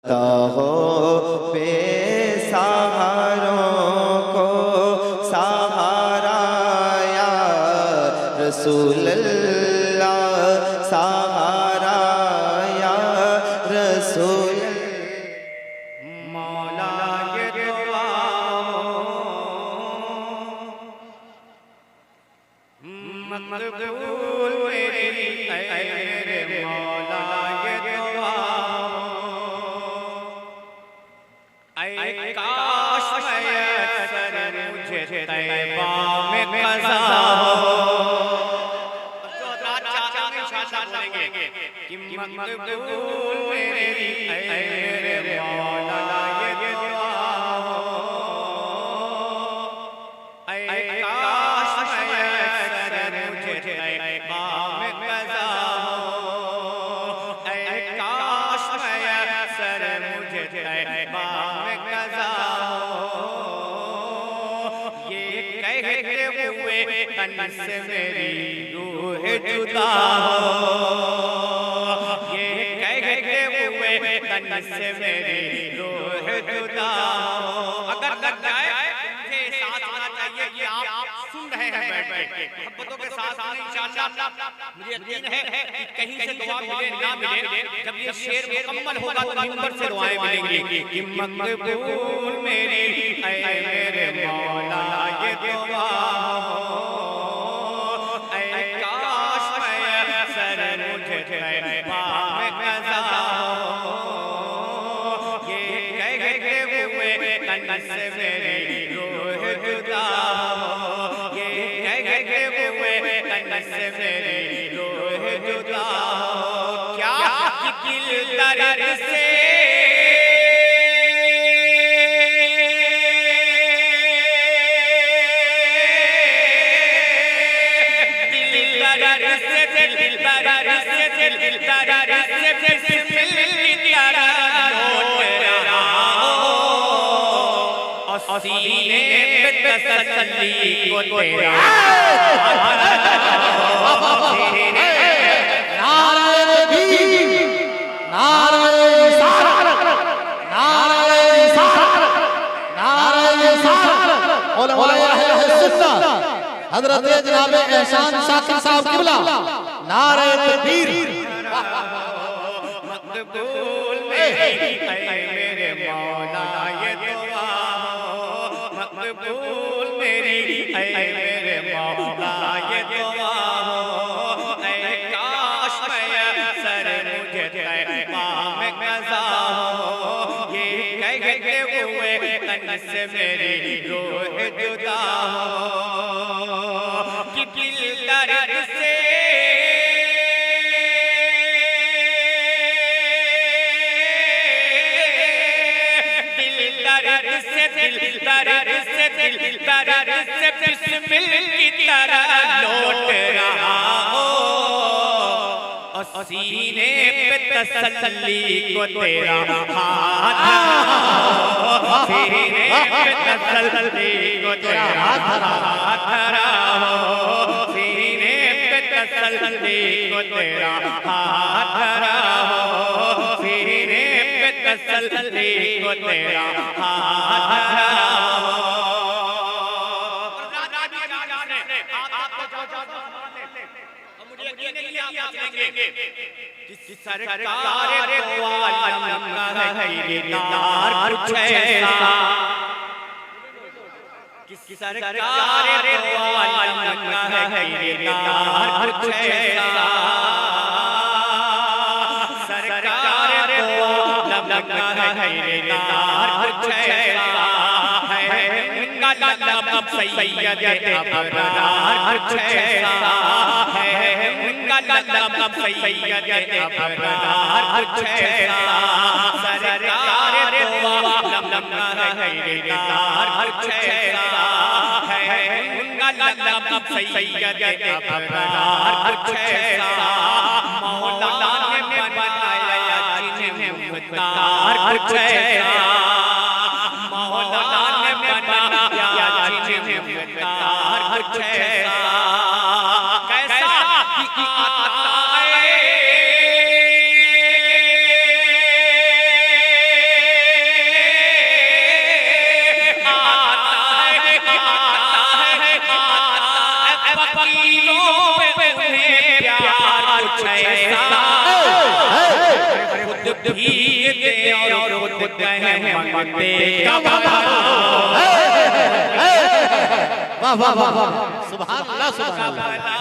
हो बेसहारों को सहारा या रसूल अल्लाह, सहारा या रसूल मौला ये दुआ मकबूल मेरी मेरे मौला ये दुआ काश मैसर मुझे तैबा में क़ज़ा हो। तो रात चाचा में इंशाअल्लाह बोलेंगे कि मकबूल मेरी मेरे मौला ये दुआ काश मैसर मुझे तैबा में क़ज़ा हो। काश मैसर मुझे तैबा में क़ज़ा हो। ये कहते हुए तन से मेरी रूह जुदा हो। ये कहते हुए तन से मेरी रूह जुदा हो। अगर लग जाए मुझे एहसास होना चाहिए कि आप सुन रहे हैं बैठ के मोहब्बतों के साथ इंशाअल्लाह। मुझे यकीन है कि कहीं से दुआ मिले ना मिले, जब ये शेर मुकम्मल होगा तो मिंबर से दुआएं मिलेंगी कि मकबूल मेरी मेरे मौला ये दुआ हो। काश मैसर मुझे तैबा में क़ज़ा हो। ये कहते हुए तन से मेरी रूह जुदा हो। ये कहते हुए तन से मेरी रूह जुदा हो। क्या कि दिल दर्द से सीने पे तसल्ली को तेरा नारे तकबीर, नारे रिसालत, नारे रिसालत, नारे रिसालत। उलमाए अहले सुन्नत हज़रत जनाब एहसान शाकिर साहब क़िबला, नारे तकबीर। मकबूल मेरी मेरे मौला ये दुआ हो। मकबूल मेरी मेरे मौला ये दुआ हो। काश मैसर मुझे तैबा में क़ज़ा हो। ये कहते हुए तन से मेरी रूह जुदा हो। कि दिल दर्द से बिस्मिल की तरह लौट रहा हो। सीने पे तसल्ली को तेरा हाथ हो। सीने पे तसल्ली को तेरा हाथ हो। सीने पे तसल्ली को तेरा हाथ हो। सीने पे तसल्ली को तेरा हाथ हो। सरकार दो आलम का है दीदार कुछ ऐसा। किसी सरकार दो आलम का है दीदार कुछ ऐसा। सरकार दो आलम का है दीदार कुछ ऐसा है। उनका लक़ब सैयद अबरार कुछ ऐसा है। उनका लक़ब सैयद अबरार कुछ ऐसा। सरकार दो आलम का है दीदार कुछ ऐसा है। उनका लक़ब सैयद अबरार कुछ ऐसा। मौला ने बनाया जिन्हें मुख्तार कुछ ऐसा। मौला ने बनाया जिन्हें मुख्तार कुछ ऐसा। कैसा कि आता है भीगते और खुद कहे मंगते कब वाह वाह वाह वाह सुभान अल्लाह सुभान अल्लाह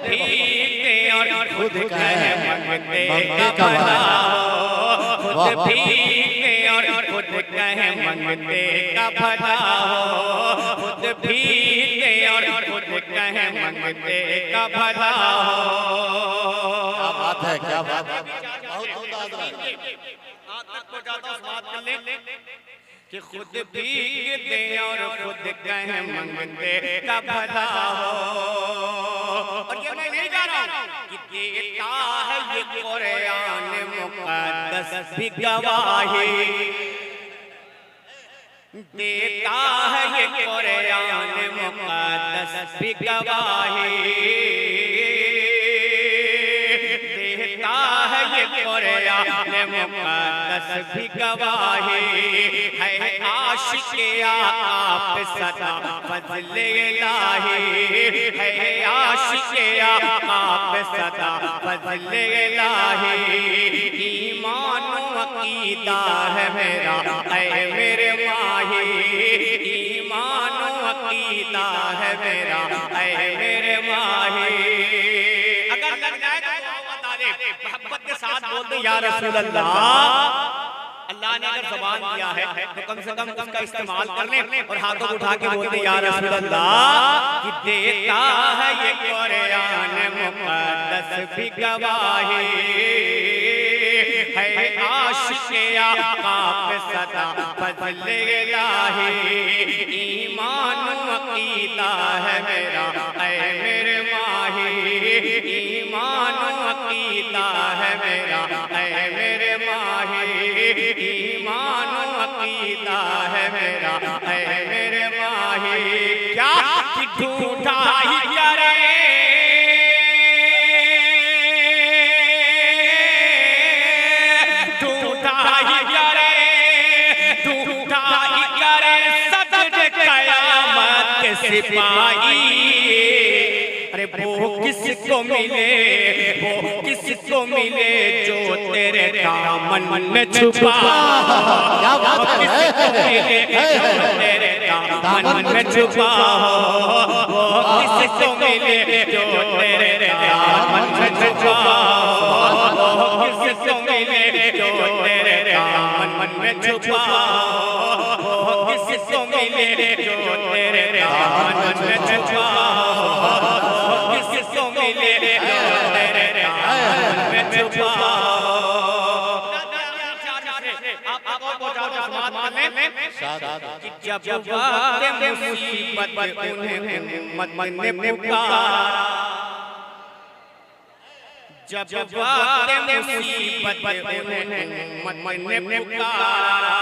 भीगते और खुद कहे मंगते मंगते कब वाह, खुद वाह। भीगते और खुद कहे मंगते कब खुद भीगते और खुद कहे मंगते कब क्या बात है क्या बात है बहुत अंदाज है तक को जाता हूं बात कर ले कि खुद भीगते और खुद कहे मंगते का भला हो। और ये मैं नहीं गा रहा हूं कि देता है ये कुरान मुक़द्दस भी गवाही, देता है ये कुरान मुक़द्दस भी गवाही, देता है ये कुरान मुक़द्दस भी गवाही। है आशिक़े आप सदा फज़ले इलाही, है आशिक़े आप सदा फज़ले इलाही। ईमान अक़ीदा है मेरा ऐ मेरे माही, ईमान अक़ीदा है मेरा ऐ मेरे माही। अगर लग जाए तो बता दे मोहब्बत के साथ बोल दे या रसूल अल्लाह। अल्लाह ने अगर ज़बान दिया है तो कम से कम उसका इस्तेमाल कर ले और हाथों को उठा के बोल दे या रसूल अल्लाह कि देता है ये कुरान मुक़द्दस भी गवाही। है आशिक़े आप सदा फज़ले इलाही, ईमान अक़ीदा है मेरा ऐ मेरे माही, ईमान अक़ीदा है मेरा ऐ मेरे माही, ईमान अक़ीदा है मेरा ऐ मेरे माही। क्या कि ढूंढा ही करे सिपाही। अरे वो किसको मिले, वो किसको मिले जो तेरे दामन में छुपा, क्या बात है किसको मिले जो तेरे दामन में छुपा, वो किसको मिले जो तेरे दामन में छुपा, वो किसको मिले जो तेरे दामन में छुपा, वो किसको मिले जो तेरे दामन में छुपा, किसको मिले जो तेरे दामन में छुपा। जब वक़्त मुसीबत उन्हें उम्मत ने पुकारा, जब वक़्त मुसीबत उन्हें उम्मत ने पुकारा,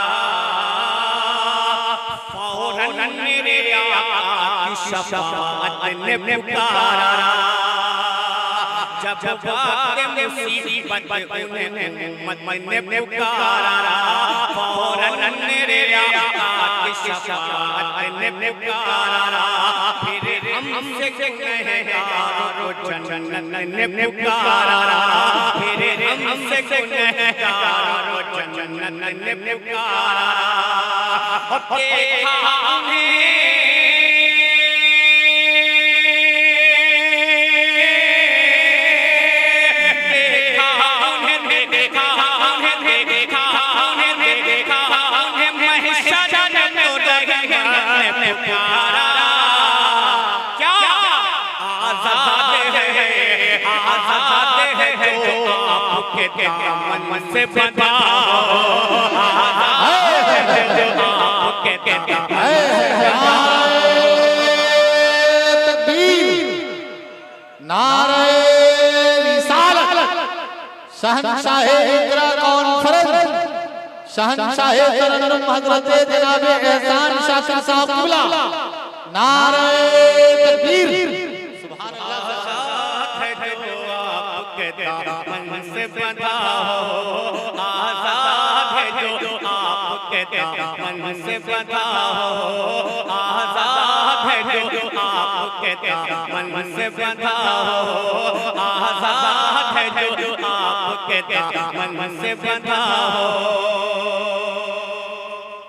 फौरन मेरे आका की शफ़ाअत ने पुकारा। जब वक़्त मुसीबत उन्हें उम्मत ने पुकारा, फौरन मेरे आका की शफ़ाअत ने पुकारा। फिर हमसे गुनहगारों को जन्नत ने पुकारा, फिर हमसे गुनहगारों को जन्नत ने पुकारा। देखा उन्हें पुकारा। क्या आज़ाद है, आज़ाद है जो आपके दामन से बंधा हो, आज़ाद है जो आपके दामन से बंधा हो। तकबीर, नारे रिसालत, शहंशाहे इक़रा कॉन्फ्रेंस, शहंशाहे तरन्नुम हज़रत जनाब एहसान शाकिर साहब क़िबला, नारे तकबीर। सुभान अल्लाह। है जो आपके दामन से बंधा हो, आज़ाद है जो आपके दामन से बंधा हो, आज़ाद है जो आपके दामन से बंधा हो, आजाद है जो आपके दामन से बंधा हो।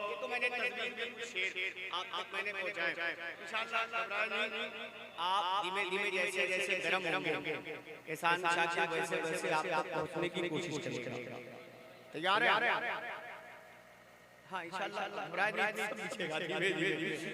ये तो मैंने शेर आप तक मैंने पहुंचाया इंशाअल्लाह। घबराइए नहीं, आप धीमे धीमे जैसे जैसे गर्म होंगे एहसान शाकिर वैसे वैसे आप तक पहुंचने की कोशिश करेंगे। तैयार है? हाँ इंशाअल्लाह, घबराइए नहीं, सब पीछेगा धीमे धीमे।